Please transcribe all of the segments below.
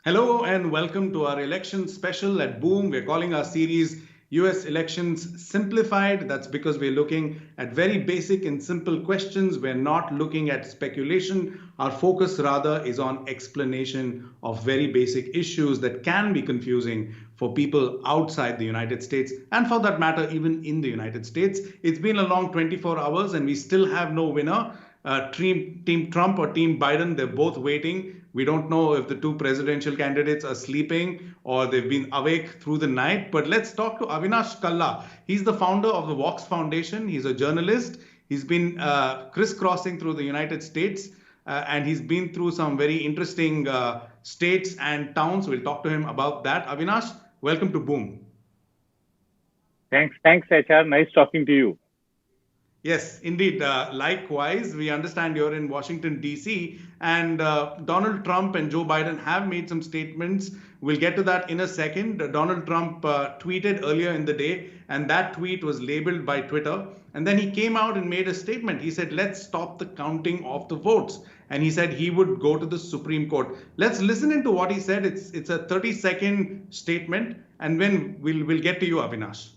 Hello and welcome to our election special at Boom. We're calling our series US Elections Simplified. That's because we're looking at very basic and simple questions. We're not looking at speculation. Our focus rather is on explanation of very basic issues that can be confusing for people outside the United States and for that matter, even in the United States. It's been a long 24 hours and we still have no winner. Team Trump or Team Biden, they're both waiting. We don't know if the two presidential candidates are sleeping or they've been awake through the night. But let's talk to Avinash Kalla. He's the founder of the Vox Foundation. He's a journalist. He's been crisscrossing through the United States and he's been through some very interesting states and towns. We'll talk to him about that. Avinash, welcome to Boom. Thanks, HR. Nice talking to you. Yes, indeed. Likewise, we understand you're in Washington, D.C., and Donald Trump and Joe Biden have made some statements. We'll get to that in a second. Donald Trump tweeted earlier in the day, and that tweet was labeled by Twitter. And then he came out and made a statement. He said, let's stop the counting of the votes. And he said he would go to the Supreme Court. Let's listen into what he said. It's a 30-second statement, and then we'll get to you, Avinash.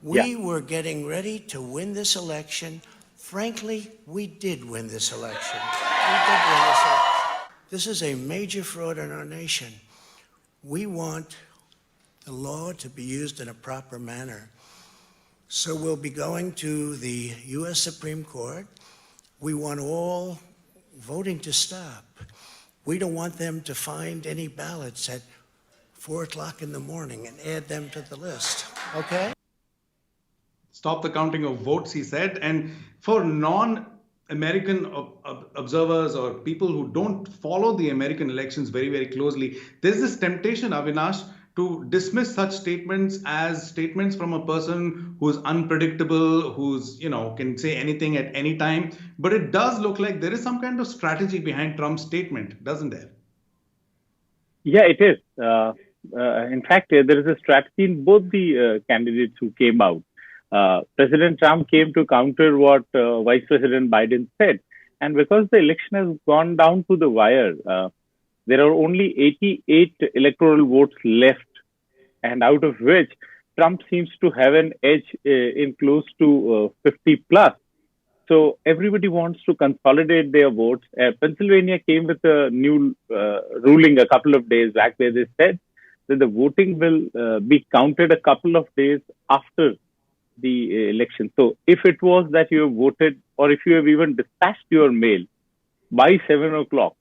We were getting ready to win this election. Frankly, we did win this election. This is a major fraud in our nation. We want the law to be used in a proper manner. So we'll be going to the U.S. Supreme Court. We want all voting to stop. We don't want them to find any ballots at 4 o'clock in the morning and add them to the list, okay? Stop the counting of votes, he said. And for non-American observers or people who don't follow the American elections very, very closely, there's this temptation, Avinash, to dismiss such statements as statements from a person who's unpredictable, who's, can say anything at any time. But it does look like there is some kind of strategy behind Trump's statement, doesn't there? Yeah, it is. In fact, there is a strategy in both the candidates who came out. President Trump came to counter what Vice President Biden said. And because the election has gone down to the wire, there are only 88 electoral votes left, and out of which Trump seems to have an edge in close to 50 plus. So everybody wants to consolidate their votes. Pennsylvania came with a new ruling a couple of days back where they said that the voting will be counted a couple of days after the election. So if it was that you have voted or if you have even dispatched your mail by 7 o'clock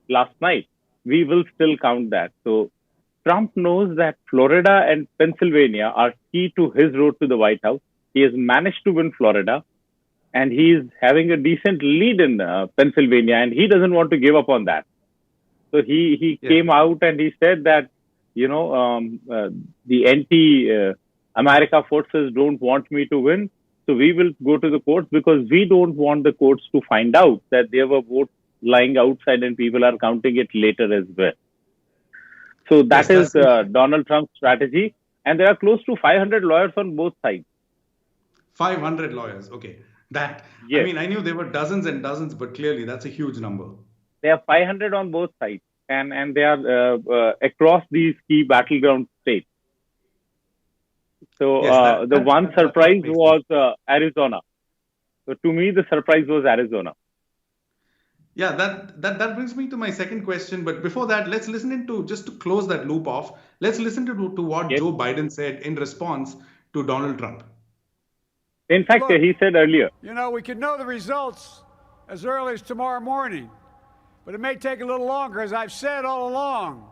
last night, we will still count that. So Trump knows that Florida and Pennsylvania are key to his road to the White House. He has managed to win Florida and he is having a decent lead in Pennsylvania, and he doesn't want to give up on that. So he came out and he said that, the anti-America forces don't want me to win. So we will go to the courts because we don't want the courts to find out that there were votes lying outside and people are counting it later as well. So that is Donald Trump's strategy. And there are close to 500 lawyers on both sides. 500 lawyers. Okay. Yes. I mean, I knew there were dozens and dozens, but clearly that's a huge number. There are 500 on both sides. And they are across these key battleground states. So the one surprise was Arizona. So to me, the surprise was Arizona. Yeah, that brings me to my second question. But before that, let's listen into, just to close that loop off, let's listen to what Joe Biden said in response to Donald Trump. In fact, he said earlier, we could know the results as early as tomorrow morning, but it may take a little longer. As I've said all along,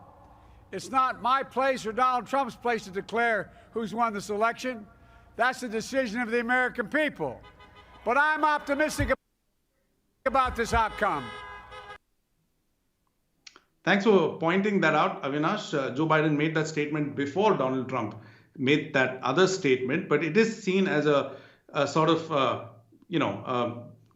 it's not my place or Donald Trump's place to declare who's won this election. That's the decision of the American people. But I'm optimistic about this outcome. Thanks for pointing that out, Avinash. Joe Biden made that statement before Donald Trump made that other statement, but it is seen as a sort of,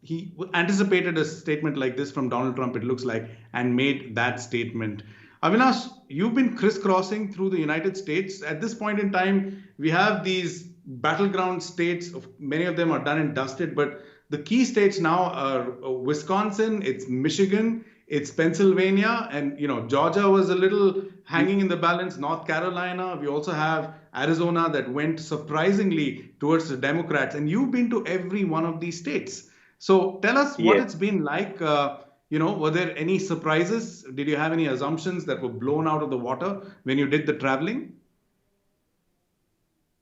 he anticipated a statement like this from Donald Trump, it looks like, and made that statement. Avinash, you've been crisscrossing through the United States. At this point in time, we have these battleground states. Many of them are done and dusted, but the key states now are Wisconsin, it's Michigan, It's Pennsylvania, and Georgia was a little hanging in the balance. North Carolina. We also have Arizona that went surprisingly towards the Democrats. And you've been to every one of these states. So tell us what Yes. it's been like. Were there any surprises? Did you have any assumptions that were blown out of the water when you did the traveling?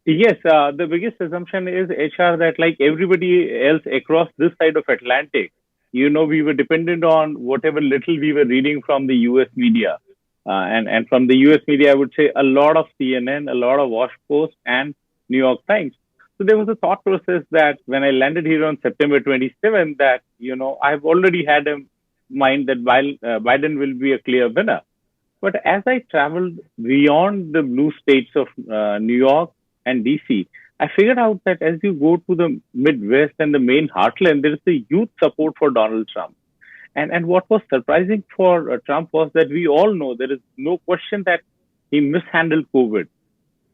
Yes, the biggest assumption is HR that like everybody else across this side of Atlantic, we were dependent on whatever little we were reading from the US media. And from the US media, I would say a lot of CNN, a lot of Wash Post and New York Times. So there was a thought process that when I landed here on September 27th, that, I've already had a mind that Biden will be a clear winner. But as I traveled beyond the blue states of New York and DC, I figured out that as you go to the Midwest and the main heartland, there is a huge support for Donald Trump. And what was surprising for Trump was that we all know there is no question that he mishandled COVID.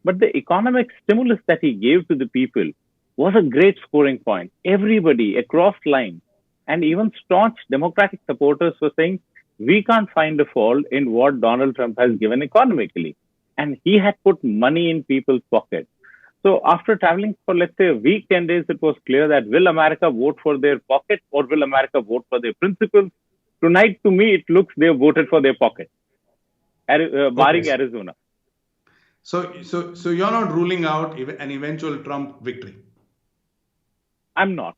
But the economic stimulus that he gave to the people was a great scoring point. Everybody across lines and even staunch Democratic supporters were saying, we can't find a fault in what Donald Trump has given economically. And he had put money in people's pockets. So after traveling for, let's say, a week, 10 days, it was clear that will America vote for their pocket or will America vote for their principles? Tonight, to me, it looks they voted for their pocket, barring Okay. Arizona. So you're not ruling out an eventual Trump victory. I'm not.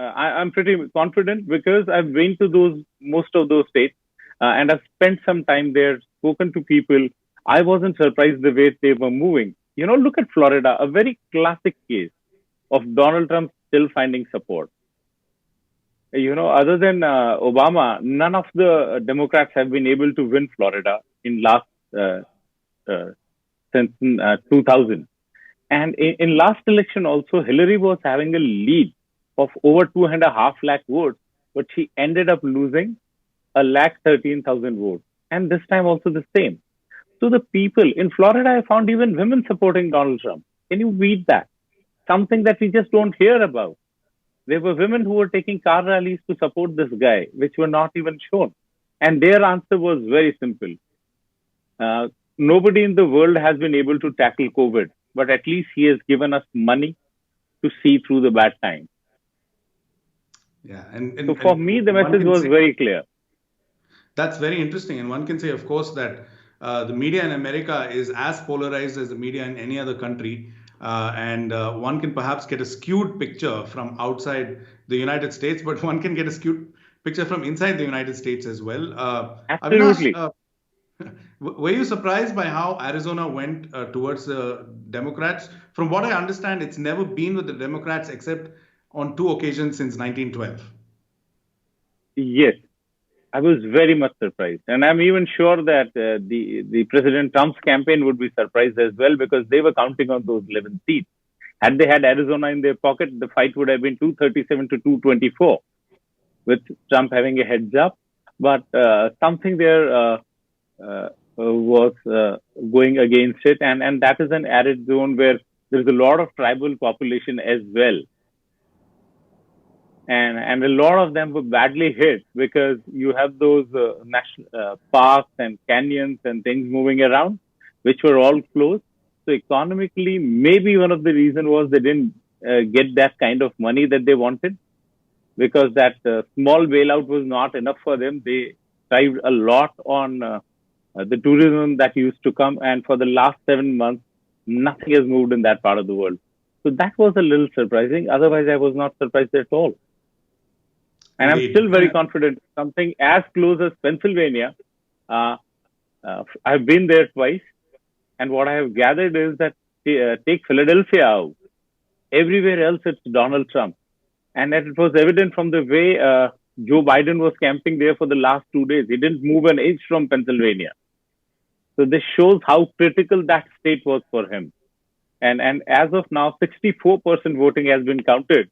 I'm pretty confident because I've been to most of those states and I've spent some time there, spoken to people. I wasn't surprised the way they were moving. Look at Florida, a very classic case of Donald Trump still finding support. Other than Obama, none of the Democrats have been able to win Florida in last since 2000. And in last election also, Hillary was having a lead of over 2.5 lakh votes, but she ended up losing 113,000 votes. And this time also the same. So the people in Florida, I found even women supporting Donald Trump. Can you beat that? Something that we just don't hear about. There were women who were taking car rallies to support this guy, which were not even shown. And their answer was very simple. Nobody in the world has been able to tackle COVID, but at least he has given us money to see through the bad times. Yeah. So for me, the message was very clear. That's very interesting. And one can say, of course, that the media in America is as polarized as the media in any other country. And one can perhaps get a skewed picture from outside the United States, but one can get a skewed picture from inside the United States as well. Absolutely. Avinash, were you surprised by how Arizona went towards the Democrats? From what I understand, it's never been with the Democrats except on 2 occasions since 1912. Yes, I was very much surprised. And I'm even sure that the President Trump's campaign would be surprised as well because they were counting on those 11 seats. Had they had Arizona in their pocket, the fight would have been 237 to 224, with Trump having a heads up. But something there was going against it. And that is an arid zone where there's a lot of tribal population as well. And a lot of them were badly hit because you have those national parks and canyons and things moving around, which were all closed. So economically, maybe one of the reasons was they didn't get that kind of money that they wanted because that small bailout was not enough for them. They thrived a lot on the tourism that used to come. And for the last 7 months, nothing has moved in that part of the world. So that was a little surprising. Otherwise, I was not surprised at all. And I'm still very confident. Something as close as Pennsylvania, I've been there twice. And what I have gathered is that take Philadelphia out. Everywhere else, it's Donald Trump. And that it was evident from the way Joe Biden was camping there for the last 2 days. He didn't move an inch from Pennsylvania. So this shows how critical that state was for him. And as of now, 64% voting has been counted.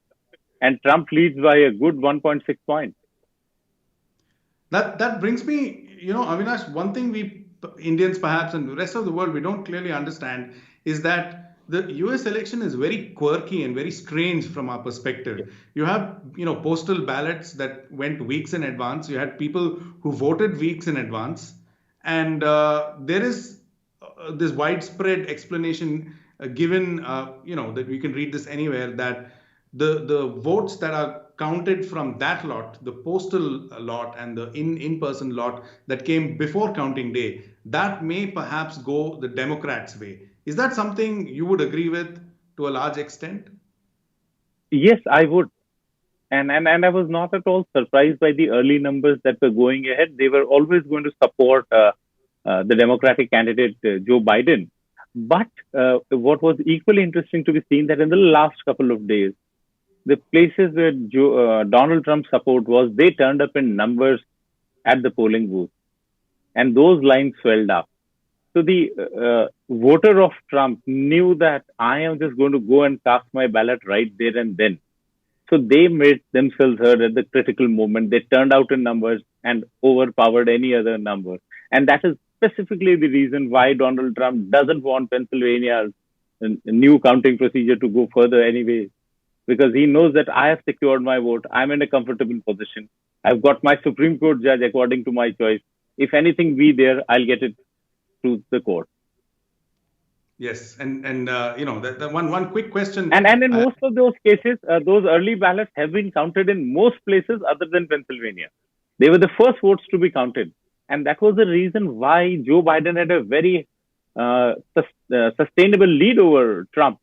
And Trump leads by a good 1.6 points. That brings me, Avinash, one thing we Indians perhaps and the rest of the world we don't clearly understand is that the US election is very quirky and very strange from our perspective. You have, postal ballots that went weeks in advance. You had people who voted weeks in advance. And there is this widespread explanation given, that we can read this anywhere, that the votes that are counted from that lot, the postal lot and the in-person lot that came before counting day, that may perhaps go the Democrats' way. Is that something you would agree with to a large extent? Yes, I would. And I was not at all surprised by the early numbers that were going ahead. They were always going to support the Democratic candidate, Joe Biden. But what was equally interesting to be seen that in the last couple of days, the places where Donald Trump's support was, they turned up in numbers at the polling booth. And those lines swelled up. So the voter of Trump knew that I am just going to go and cast my ballot right there and then. So they made themselves heard at the critical moment. They turned out in numbers and overpowered any other number. And that is specifically the reason why Donald Trump doesn't want Pennsylvania's new counting procedure to go further anyway. Because he knows that I have secured my vote. I'm in a comfortable position. I've got my Supreme Court judge according to my choice. If anything be there, I'll get it to the court. Yes, and that one quick question. And in most of those cases, those early ballots have been counted in most places other than Pennsylvania. They were the first votes to be counted, and that was the reason why Joe Biden had a very sustainable lead over Trump.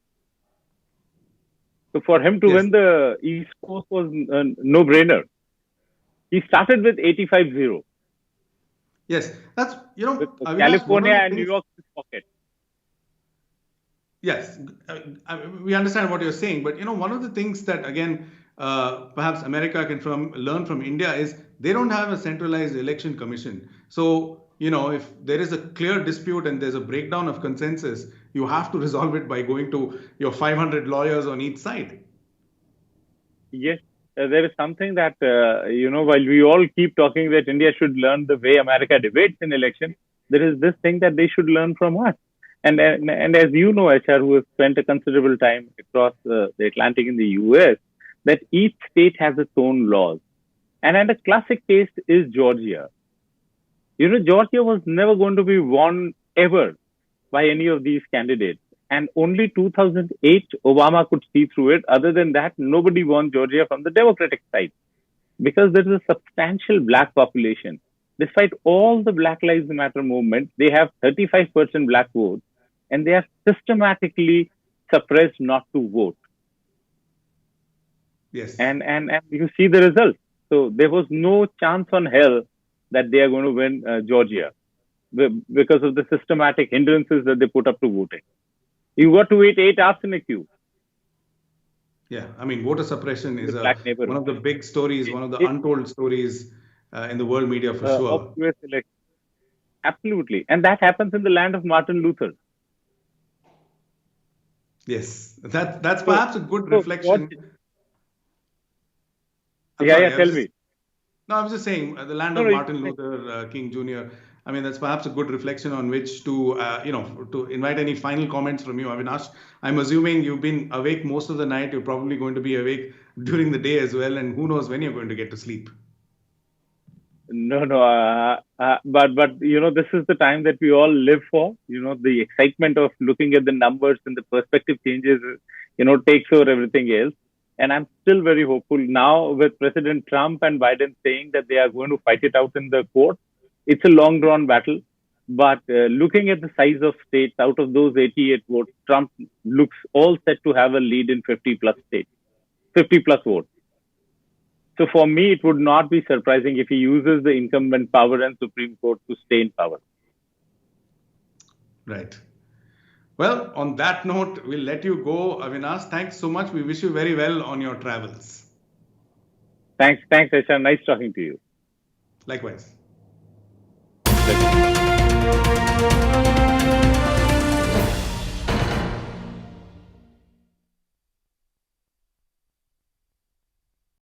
So for him to win the East Coast was a no-brainer. He started with 85-0. Yes, that's, with California and New York in his pocket. Yes, we understand what you're saying, but one of the things that again perhaps America can learn from India is they don't have a centralized election commission. So if there is a clear dispute and there's a breakdown of consensus, you have to resolve it by going to your 500 lawyers on each side. Yes, there is something that while we all keep talking that India should learn the way America debates in election, there is this thing that they should learn from us. And as you know, HR, who has spent a considerable time across the Atlantic in the US, that each state has its own laws. And a classic case is Georgia. Georgia was never going to be won ever by any of these candidates. And only 2008, Obama could see through it. Other than that, nobody won Georgia from the Democratic side because there is a substantial black population. Despite all the Black Lives Matter movement, they have 35% black votes. And they are systematically suppressed not to vote. Yes. And you see the results. So there was no chance on hell that they are going to win Georgia because of the systematic hindrances that they put up to voting. You got to wait 8 hours in a queue. Yeah, I mean, voter suppression is one of the big stories, one of the untold stories in the world media for sure. Of US election. Absolutely. And that happens in the land of Martin Luther. Yes, that's perhaps a good reflection. Tell me. No, I was just saying the land of Martin Luther King Jr. I mean, that's perhaps a good reflection on which to invite any final comments from you, Avinash. I'm assuming you've been awake most of the night. You're probably going to be awake during the day as well, and who knows when you're going to get to sleep. No, but this is the time that we all live for. The excitement of looking at the numbers and the perspective changes, takes over everything else. And I'm still very hopeful now with President Trump and Biden saying that they are going to fight it out in the court. It's a long drawn battle, but looking at the size of states, out of those 88 votes, Trump looks all set to have a lead in 50 plus states, 50 plus votes. So for me, it would not be surprising if he uses the incumbent power and Supreme Court to stay in power. Right. Well, on that note, we'll let you go, Avinash. Thanks so much. We wish you very well on your travels. Thanks, Esha. Nice talking to you. Likewise.